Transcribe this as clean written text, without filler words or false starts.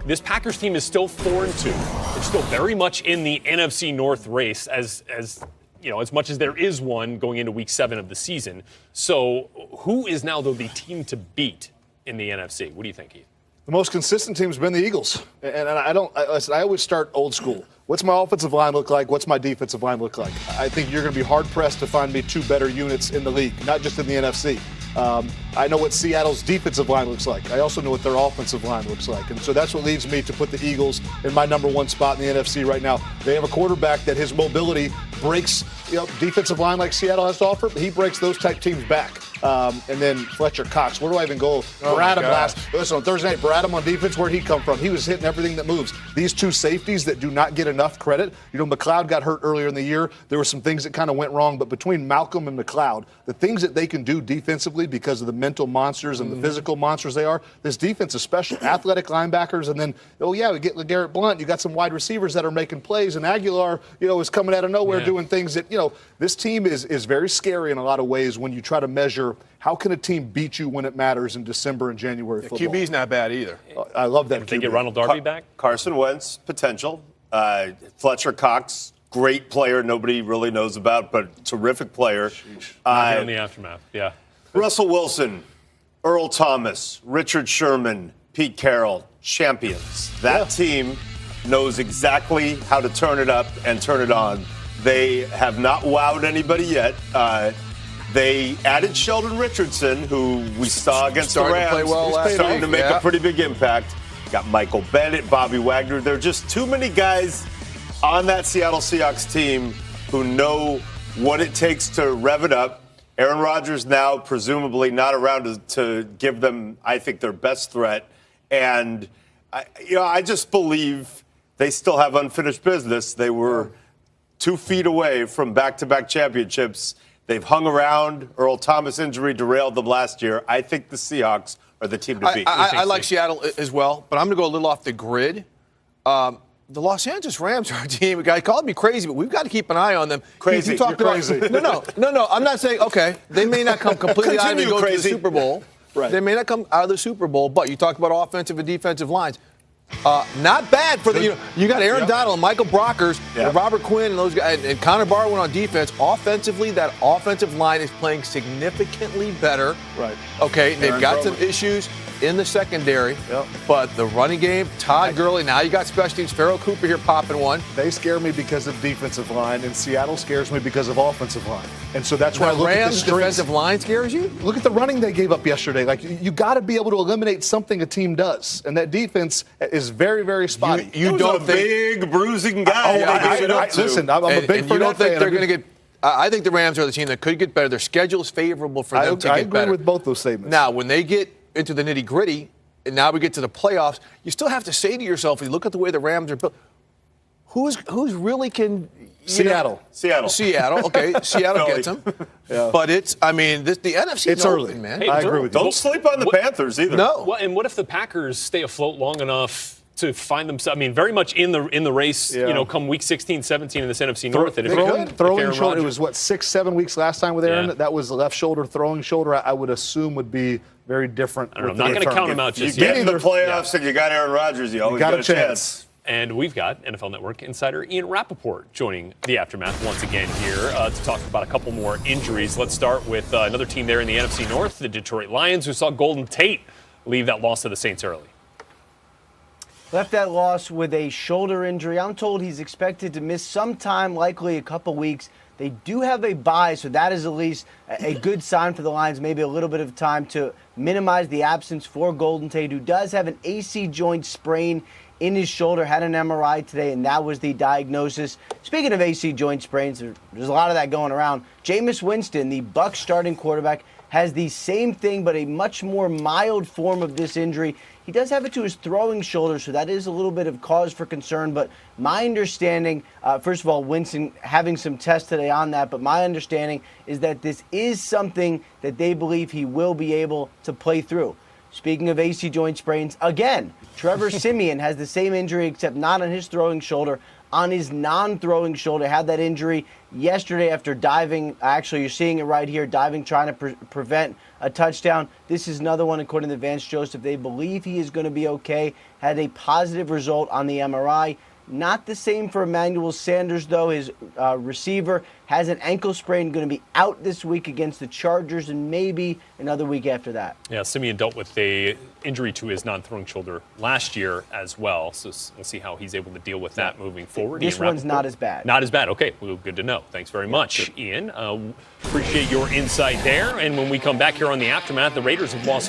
this Packers team is still 4-2. It's still very much in the NFC North race as much as there is one going into Week 7 of the season. So, who is now though the team to beat in the NFC? What do you think, Heath? The most consistent team's been the Eagles. And I always start old school. What's my offensive line look like? What's my defensive line look like? I think you're going to be hard-pressed to find me two better units in the league, not just in the NFC. I know what Seattle's defensive line looks like. I also know what their offensive line looks like. And so that's what leads me to put the Eagles in my number one spot in the NFC right now. They have a quarterback that his mobility breaks, defensive line like Seattle has to offer, but he breaks those type teams back. And then Fletcher Cox. Where do I even go? Bradham last. Listen, on Thursday night, Bradham on defense, where'd he come from? He was hitting everything that moves. These two safeties that do not get enough credit. McLeod got hurt earlier in the year. There were some things that kind of went wrong, but between Malcolm and McLeod, the things that they can do defensively because of the mental monsters and the physical monsters they are, this defense is special. Athletic linebackers, and then, we get LeGarrette Blount. You got some wide receivers that are making plays, and Aguilar, is coming out of nowhere doing things that, this team is very scary in a lot of ways when you try to measure how can a team beat you when it matters in December and January football. QB's not bad either. I love that. If they get Ronald Darby back? Carson Wentz, potential. Fletcher Cox, great player nobody really knows about, but terrific player. In the aftermath, yeah. Russell Wilson, Earl Thomas, Richard Sherman, Pete Carroll, champions. That team knows exactly how to turn it up and turn it on. They have not wowed anybody yet. They added Sheldon Richardson, who we saw against the Rams. To play well starting to make a pretty big impact. Got Michael Bennett, Bobby Wagner. There are just too many guys on that Seattle Seahawks team who know what it takes to rev it up. Aaron Rodgers now presumably not around to give them, I think, their best threat. And, I just believe they still have unfinished business. They were 2 feet away from back-to-back championships. They've hung around. Earl Thomas injury derailed them last year. I think the Seahawks are the team to beat. I like Seattle as well, but I'm going to go a little off the grid. The Los Angeles Rams are a team. Guy called me crazy, but we've got to keep an eye on them. Crazy. You talked about, crazy. No. I'm not saying, okay, they may not come completely out of and go to the Super Bowl. Right. They may not come out of the Super Bowl, but you talked about offensive and defensive lines. Not bad for the, you got Aaron Donald and Michael Brockers and Robert Quinn and those guys, and Connor Barwin on defense. Offensively, that offensive line is playing significantly better. Right. Okay, they've got some issues in the secondary, but the running game, Todd Gurley, now you got special teams, Farrell Cooper here popping one. They scare me because of defensive line, and Seattle scares me because of offensive line. And so that's why I look at the Rams defensive line scares you? Look at the running they gave up yesterday. Like, you got to be able to eliminate something a team does, and that defense is very, very spotty. You don't think big bruising guy. Listen, I'm a big fan. You don't think they're going to get? I think the Rams are the team that could get better. Their schedule is favorable for them to get better. I agree with both those statements. Now, when they get into the nitty-gritty, and now we get to the playoffs, you still have to say to yourself, if you look at the way the Rams are built, who's really can... Seattle. Okay, Seattle gets them. But it's, the NFC it's early, open, man. Hey, I agree with you. Don't sleep on the Panthers either. No. Well, and what if the Packers stay afloat long enough to find themselves, very much in the race, come week 16, 17 in this NFC North. And throwing shoulder, it was 6-7 weeks last time with Aaron. That was the left shoulder, throwing shoulder, I would assume would be very different. I don't know, I'm not going to count him out just yet. You get in the playoffs and you got Aaron Rodgers, you always got a chance. And we've got NFL Network insider Ian Rappaport joining the Aftermath once again here to talk about a couple more injuries. Let's start with another team there in the NFC North, the Detroit Lions, who saw Golden Tate leave that loss to the Saints early. Left that loss with a shoulder injury. I'm told he's expected to miss some time, likely a couple weeks. They do have a bye, so that is at least a good sign for the Lions, maybe a little bit of time to minimize the absence for Golden Tate, who does have an AC joint sprain in his shoulder, had an MRI today, and that was the diagnosis. Speaking of AC joint sprains, there's a lot of that going around. Jameis Winston, the Bucs starting quarterback, has the same thing, but a much more mild form of this injury. He does have it to his throwing shoulder, so that is a little bit of cause for concern. But my understanding, first of all, Winston having some tests today on that, but my understanding is that this is something that they believe he will be able to play through. Speaking of AC joint sprains, again, Trevor Siemian has the same injury except not on his throwing shoulder, on his non-throwing shoulder. Had that injury yesterday after diving. Actually, you're seeing it right here, diving, trying to prevent a touchdown. This is another one, according to Vance Joseph. They believe he is going to be okay. Had a positive result on the MRI. Not the same for Emmanuel Sanders, though. His receiver has an ankle sprain, going to be out this week against the Chargers and maybe another week after that. Yeah, Simeon dealt with an injury to his non-throwing shoulder last year as well, so we'll see how he's able to deal with that moving forward. This one's not as bad. Not as bad. Okay, well, good to know. Thanks very much, Ian. Appreciate your insight there. And when we come back here on The Aftermath, the Raiders have lost